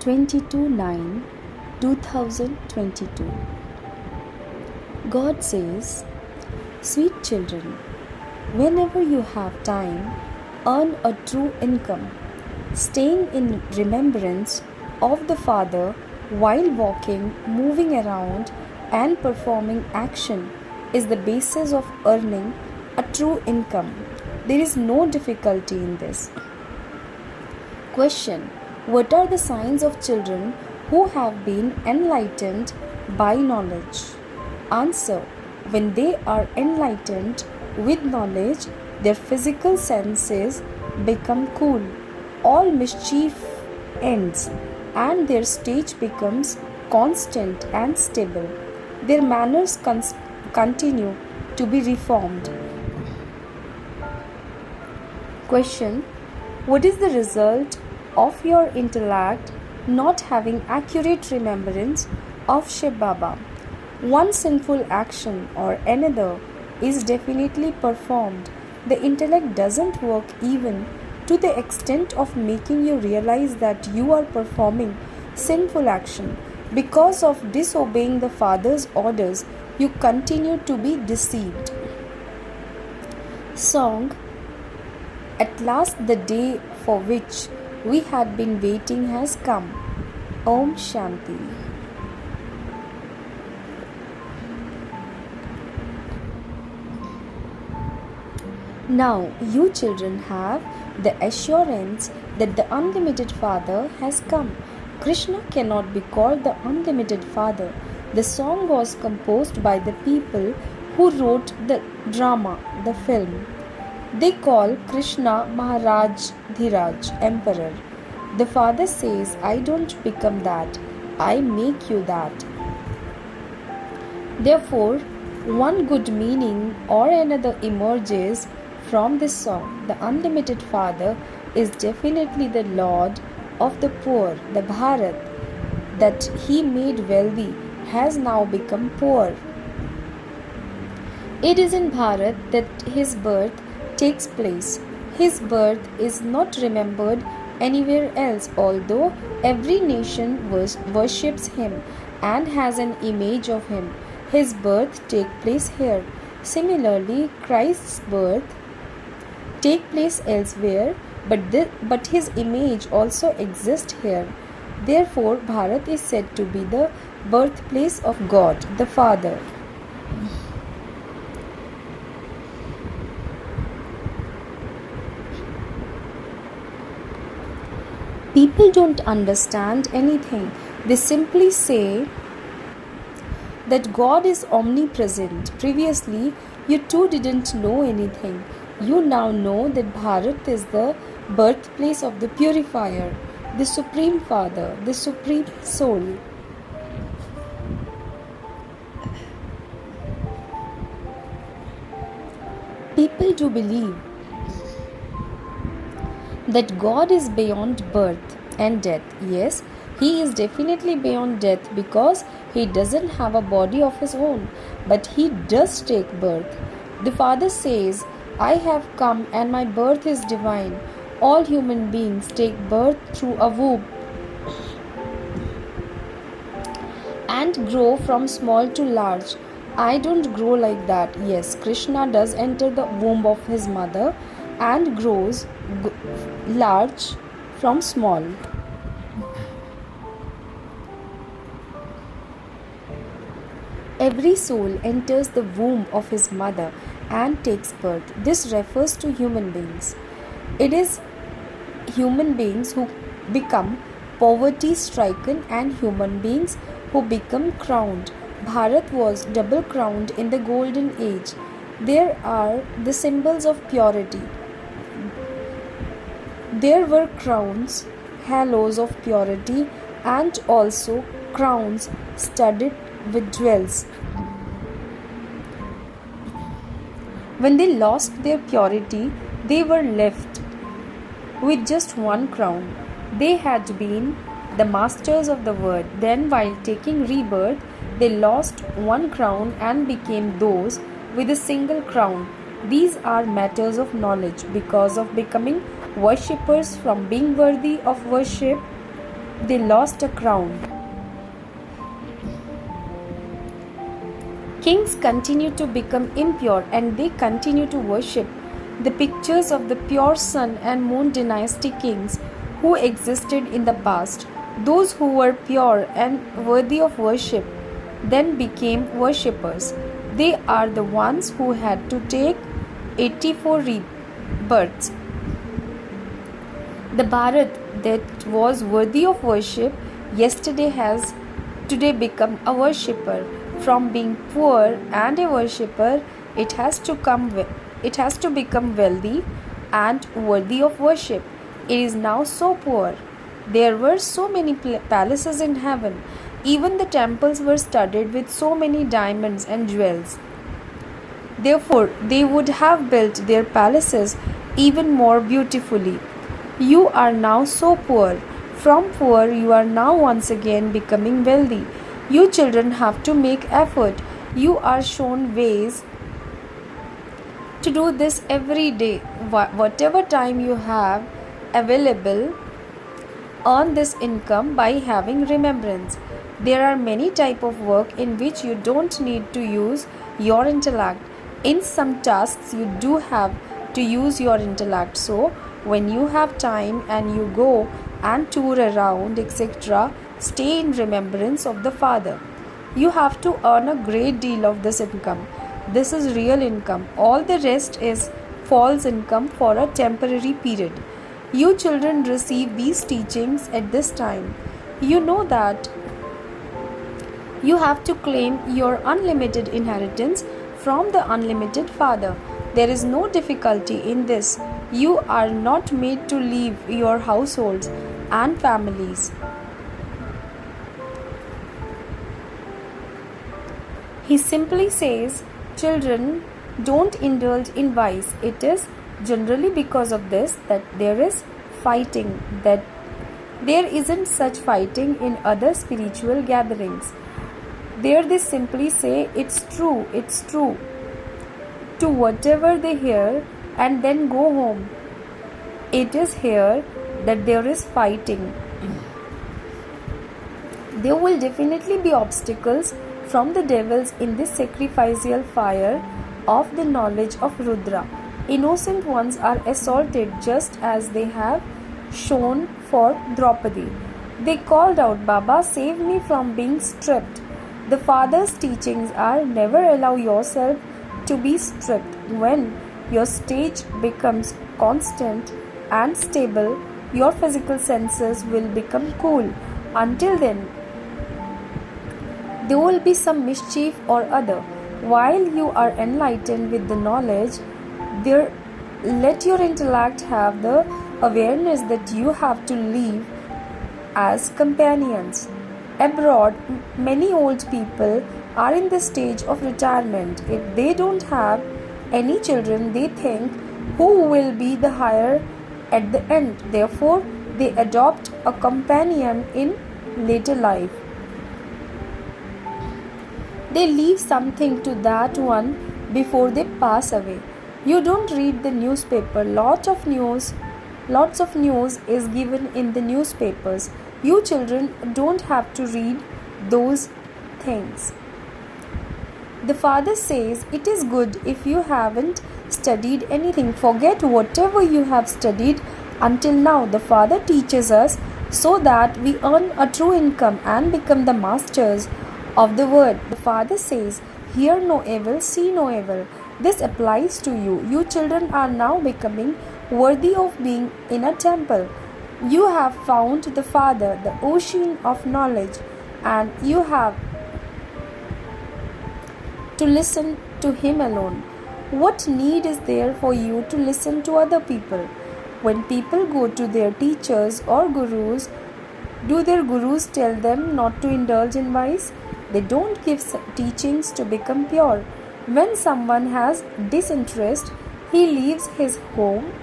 22/9/2022. God says, "Sweet children, whenever you have time, earn a true income. Staying in remembrance of the Father while walking, moving around, and performing action is the basis of earning a true income. There is no difficulty in this." Question: what are the signs of children who have been enlightened by knowledge? Answer: when they are enlightened with knowledge, their physical senses become cool, all mischief ends, and their stage becomes constant and stable. Their manners continue to be reformed. Question: what is the result of your intellect not having accurate remembrance of Shiv Baba? One sinful action or another is definitely performed. The intellect doesn't work even to the extent of making you realize that you are performing sinful action. Because of disobeying the Father's orders, you continue to be deceived. Song: at last the day for which we had been waiting has come. Om Shanti. Now you children have the assurance that the unlimited Father has come. Krishna cannot be called the unlimited Father. The song was composed by the people who wrote the drama, the film. They call Krishna Maharaj Dhiraj, Emperor. The Father says, "I don't become that, I make you that." Therefore, one good meaning or another emerges from this song. The unlimited Father is definitely the Lord of the poor. The Bharat that He made wealthy has now become poor. It is in Bharat that His birth takes place. His birth is not remembered anywhere else, although every nation worships Him and has an image of Him. His birth takes place here. Similarly, Christ's birth takes place elsewhere, but His image also exists here. Therefore, Bharat is said to be the birthplace of God, the Father. People don't understand anything. They simply say that God is omnipresent. Previously, you too didn't know anything. You now know that Bharat is the birthplace of the purifier, the Supreme Father, the Supreme Soul. People do believe that God is beyond birth and death. Yes, He is definitely beyond death because He doesn't have a body of His own, but He does take birth. The Father says, "I have come and my birth is divine." All human beings take birth through a womb and grow from small to large. I don't grow like that. Yes, Krishna does enter the womb of his mother and grows large from small. Every soul enters the womb of his mother and takes birth. This refers to human beings. It is human beings who become poverty stricken and human beings who become crowned. Bharat was double crowned in the golden age. There are the symbols of purity. There were crowns, halos of purity, and also crowns studded with jewels. When they lost their purity, they were left with just one crown. They had been the masters of the world. Then, while taking rebirth, they lost one crown and became those with a single crown. These are matters of knowledge. Because of becoming worshippers from being worthy of worship, they lost a crown. Kings continue to become impure and they continue to worship the pictures of the pure sun and moon dynasty kings who existed in the past. Those who were pure and worthy of worship then became worshippers. They are the ones who had to take 84 rebirths. The Bharat that was worthy of worship yesterday has today become a worshipper. From being poor and a worshipper, it has to become wealthy and worthy of worship. It is now so poor. There were so many palaces in heaven. Even the temples were studded with so many diamonds and jewels. Therefore, they would have built their palaces even more beautifully. You are now so poor. From poor, you are now once again becoming wealthy. You children have to make effort. You are shown ways to do this every day. Whatever time you have available, earn this income by having remembrance. There are many types of work in which you don't need to use your intellect. In some tasks, you do have to use your intellect. So, when you have time and you go and tour around, etc., stay in remembrance of the Father. You have to earn a great deal of this income. This is real income. All the rest is false income for a temporary period. You children receive these teachings at this time. You know that you have to claim your unlimited inheritance from the unlimited Father. There is no difficulty in this. You are not made to leave your households and families. He simply says, children, don't indulge in vice. It is generally because of this that there is fighting, that there isn't such fighting in other spiritual gatherings. There they simply say, it's true, to whatever they hear and then go home. It is here that there is fighting. There will definitely be obstacles from the devils in this sacrificial fire of the knowledge of Rudra. Innocent ones are assaulted just as they have shown for Draupadi. They called out, Baba, save me from being stripped. The Father's teachings are never allow yourself to be stripped. When your stage becomes constant and stable, your physical senses will become cool. Until then, there will be some mischief or other. While you are enlightened with the knowledge, let your intellect have the awareness that you have to live as companions. Abroad, many old people are in the stage of retirement. If they don't have any children, they think who will be the heir at the end. Therefore, they adopt a companion in later life. They leave something to that one before they pass away. You don't read the newspaper. Lots of news is given in the newspapers. You children don't have to read those things. The Father says it is good if you haven't studied anything. Forget whatever you have studied until now. The Father teaches us so that we earn a true income and become the masters of the word. The Father says, hear no evil, see no evil. This applies to you. You children are now becoming worthy of being in a temple. You have found the Father, the ocean of knowledge, and you have to listen to Him alone. What need is there for you to listen to other people? When people go to their teachers or gurus, do their gurus tell them not to indulge in vice? They don't give teachings to become pure. When someone has disinterest, he leaves his home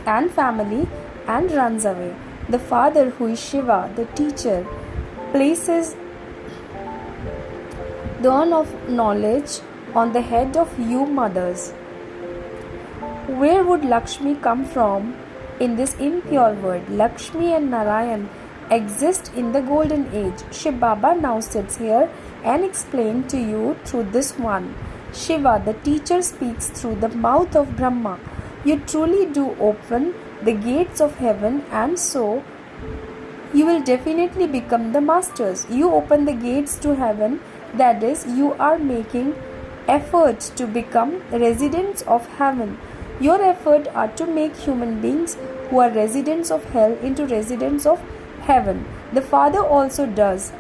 and family and runs away. The Father, who is Shiva, the teacher, places the dawn of knowledge on the head of you mothers. Where would Lakshmi come from in this impure world? Lakshmi and Narayan exist in the golden age. Shiv Baba now sits here and explains to you through this one. Shiva, the teacher, speaks through the mouth of Brahma. You truly do open the gates of heaven, and so you will definitely become the masters. You open the gates to heaven, that is, you are making efforts to become residents of heaven. Your efforts are to make human beings who are residents of hell into residents of heaven. The Father also does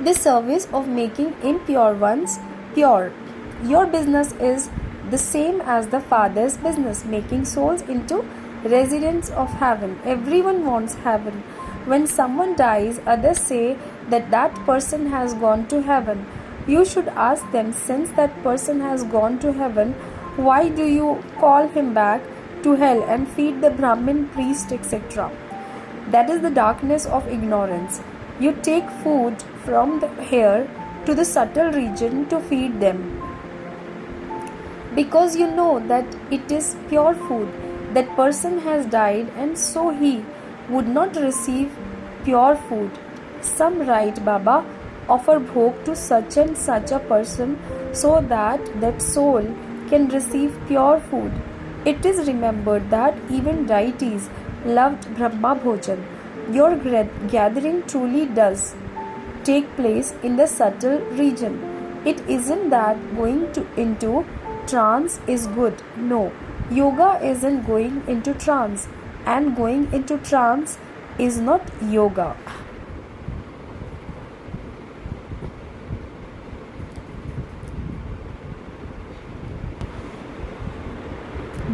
the service of making impure ones pure. Your business is the same as the Father's business, making souls into residents of heaven. Everyone wants heaven. When someone dies, others say that that person has gone to heaven. You should ask them, since that person has gone to heaven, why do you call him back to hell and feed the Brahmin priest, etc.? That is the darkness of ignorance. You take food from here to the subtle region to feed them, because you know that it is pure food. That person has died, and so he would not receive pure food. Some write, Baba, offer bhog to such and such a person so that that soul can receive pure food. It is remembered that even deities loved Brahma Bhojan. Your gathering truly does take place in the subtle region. It isn't that going into trance is good. No, yoga isn't going into trance, and going into trance is not yoga.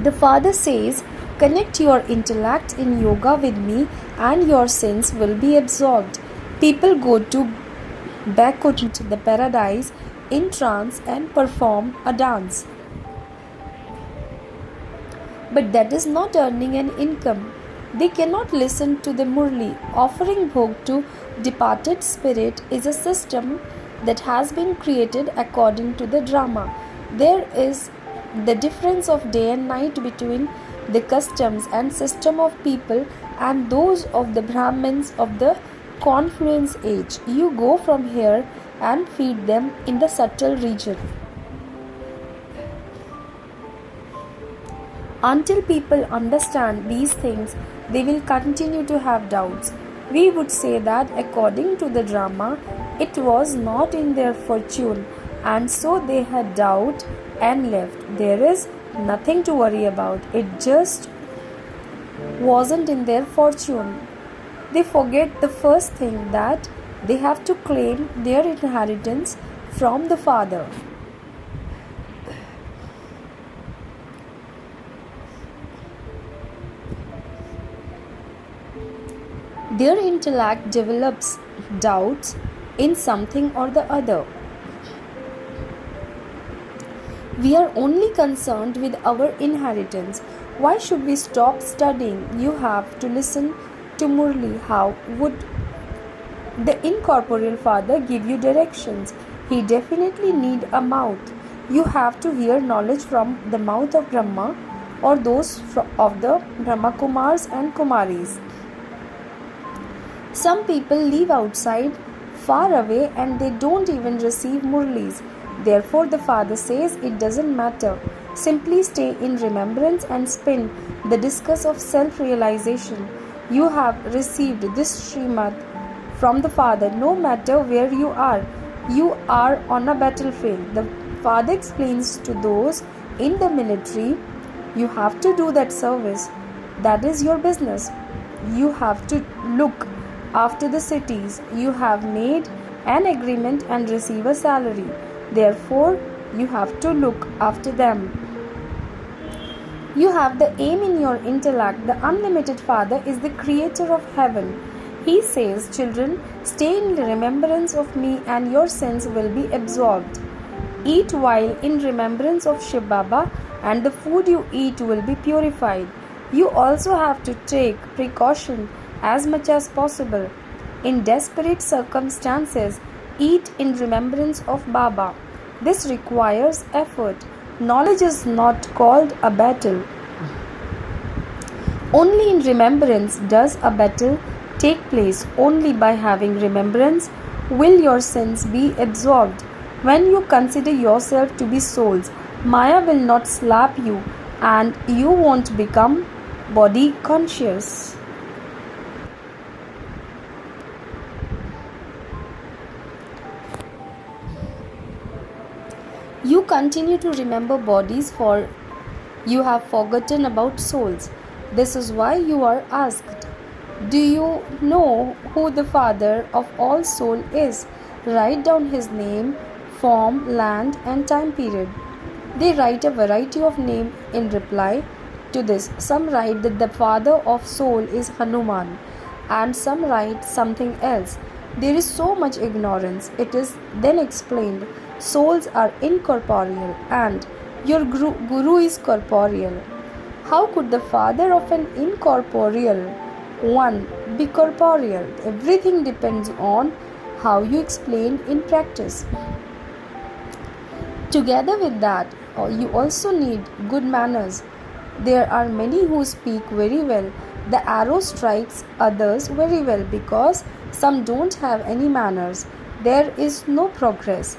The Father says, connect your intellect in yoga with me and your sins will be absorbed. People go to Bakut, the paradise, in trance and perform a dance. But that is not earning an income. They cannot listen to the Murli. Offering bhog to departed spirit is a system that has been created according to the drama. There is the difference of day and night between the customs and system of people and those of the Brahmins of the confluence age. You go from here and feed them in the subtle region. Until people understand these things, they will continue to have doubts. We would say that according to the drama, it was not in their fortune, and so they had doubt and left. There is nothing to worry about. It just wasn't in their fortune. They forget the first thing, that they have to claim their inheritance from the Father. Their intellect develops doubts in something or the other. We are only concerned with our inheritance. Why should we stop studying? You have to listen to Murli. How would the incorporeal Father give you directions? He definitely need a mouth. You have to hear knowledge from the mouth of Brahma or those of the Brahma Kumaris and Kumaris. Some people live outside, far away, and they don't even receive Murlis. Therefore, the Father says it doesn't matter. Simply stay in remembrance and spin the discus of self-realization. You have received this Srimad from the Father, no matter where you are. You are on a battlefield. The Father explains to those in the military, you have to do that service. That is your business. You have to look after the cities. You have made an agreement and receive a salary. Therefore, you have to look after them. You have the aim in your intellect. The unlimited Father is the creator of heaven. He says, children, stay in remembrance of me and your sins will be absorbed. Eat while in remembrance of Shiv Baba and the food you eat will be purified. You also have to take precaution as much as possible. In desperate circumstances, eat in remembrance of Baba. This requires effort. Knowledge is not called a battle. Only in remembrance does a battle take place only by having remembrance will your sins be absolved. When you consider yourself to be souls, Maya will not slap you and you won't become body conscious. You continue to remember bodies, for you have forgotten about souls. This is why you are asked, do you know who the Father of all soul is? Write down his name, form, land and time period. They write a variety of names in reply to this. Some write that the Father of soul is Hanuman, and some write something else. There is so much ignorance. It is then explained, souls are incorporeal and your guru is corporeal. How could the father of an incorporeal one be corporeal? Everything depends on how you explain in practice. Together with that, you also need good manners. There are many who speak very well. The arrow strikes others very well because some don't have any manners. There is no progress.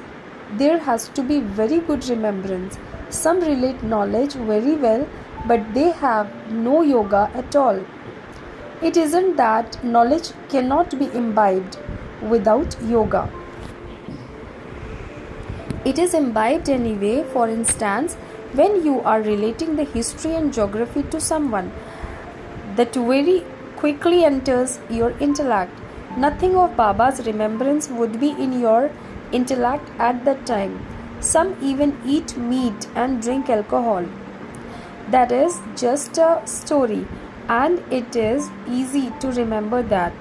There has to be very good remembrance. Some relate knowledge very well, but they have no yoga at all. It isn't that knowledge cannot be imbibed without yoga. It is imbibed anyway. For instance, when you are relating the history and geography to someone, that very quickly enters your intellect. Nothing of Baba's remembrance would be in your intellect at that time. Some even eat meat and drink alcohol. That is just a story, and it is easy to remember that.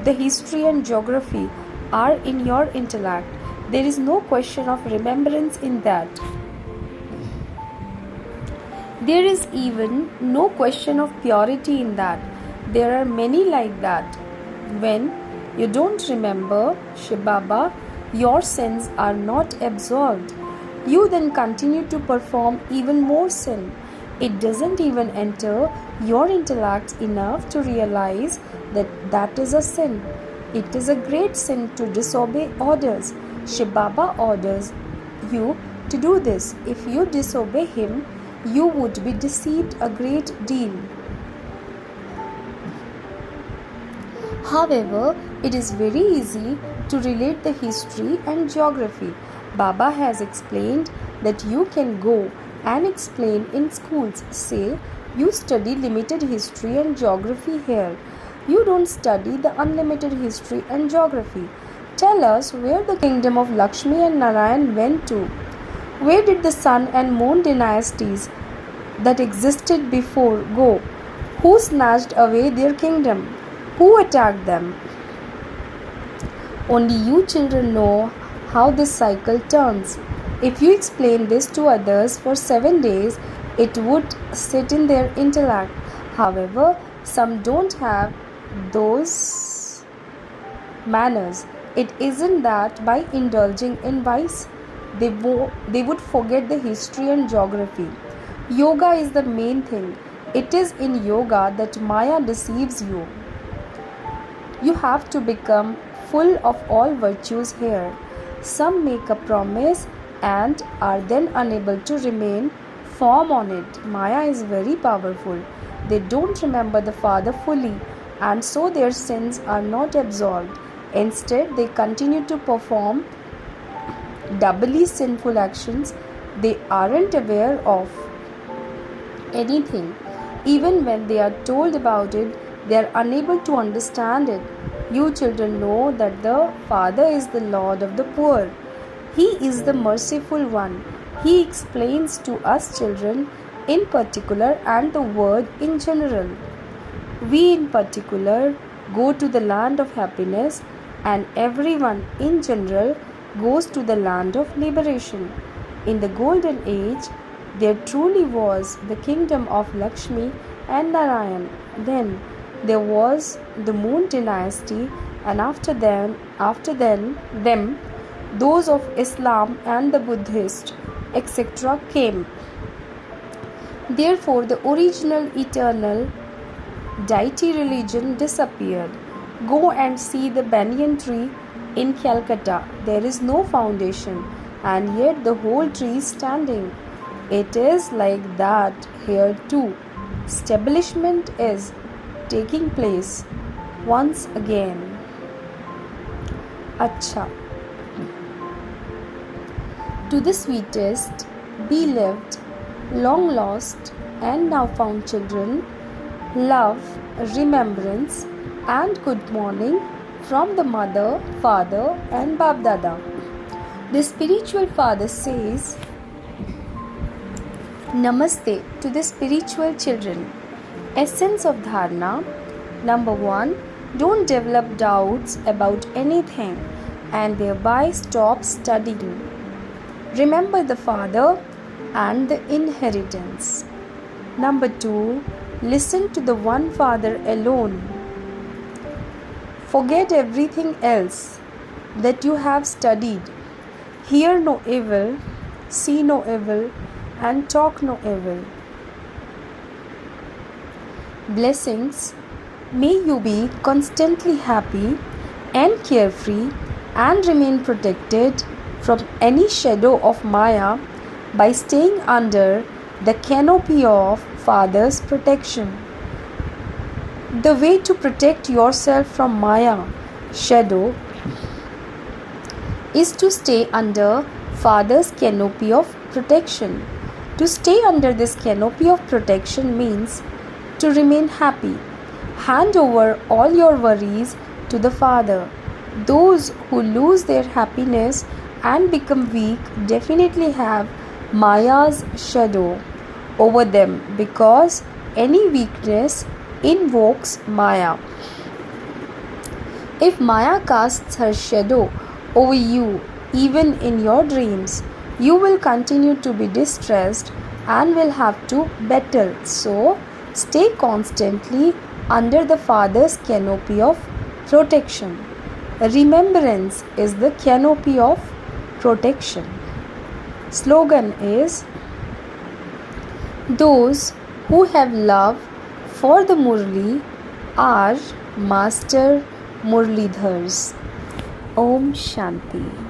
The history and geography are in your intellect. There is no question of remembrance in that. There is even no question of purity in that. There are many like that. When you don't remember Shiv Baba, your sins are not absolved. You then continue to perform even more sin. It doesn't even enter your intellect enough to realize that that is a sin. It is a great sin to disobey orders. Shiv Baba orders you to do this. If you disobey him, you would be deceived a great deal. However, it is very easy to relate the history and geography. Baba has explained that you can go and explain in schools. Say, you study limited history and geography here. You don't study the unlimited history and geography. Tell us where the kingdom of Lakshmi and Narayan went to. Where did the sun and moon dynasties that existed before go? Who snatched away their kingdom? Who attacked them? Only you children know how this cycle turns. If you explain this to others for 7 days, it would sit in their intellect. However, some don't have those manners. It isn't that by indulging in vice, they would forget the history and geography. Yoga is the main thing. It is in yoga that Maya deceives you. You have to become full of all virtues here. Some make a promise and are then unable to remain firm on it. Maya is very powerful. They don't remember the Father fully, and so their sins are not absolved. Instead, they continue to perform doubly sinful actions. They aren't aware of anything. Even when they are told about it, they are unable to understand it. You children know that the Father is the Lord of the poor. He is the merciful one. He explains to us children in particular and the world in general. We in particular go to the land of happiness, and everyone in general goes to the land of liberation. In the golden age, there truly was the kingdom of Lakshmi and Narayan. Then there was the moon dynasty, and after them those of Islam and the Buddhist etc. came. Therefore, the original eternal deity religion disappeared. Go and see the banyan tree in Calcutta. There is no foundation, and yet the whole tree is standing. It is like that here too. Establishment is taking place once again. Acha. To the sweetest, beloved, long lost, and now found children, love, remembrance, and good morning from the mother, father, and Bab Dada. The spiritual father says, Namaste to the spiritual children. Essence of Dharana. Number 1. Don't develop doubts about anything and thereby stop studying. Remember the Father and the inheritance. Number 2. Listen to the one Father alone. Forget everything else that you have studied. Hear no evil, see no evil, and talk no evil. Blessings. May you be constantly happy and carefree and remain protected from any shadow of Maya by staying under the canopy of Father's protection. The way to protect yourself from Maya shadow is to stay under Father's canopy of protection. To stay under this canopy of protection means to remain happy. Hand over all your worries to the Father. Those who lose their happiness and become weak definitely have Maya's shadow over them because any weakness invokes Maya. If Maya casts her shadow over you, even in your dreams, you will continue to be distressed and will have to battle. So, stay constantly under the Father's canopy of protection. Remembrance is the canopy of protection. Slogan is, those who have love for the Murli are Master Murlidhars. Om Shanti.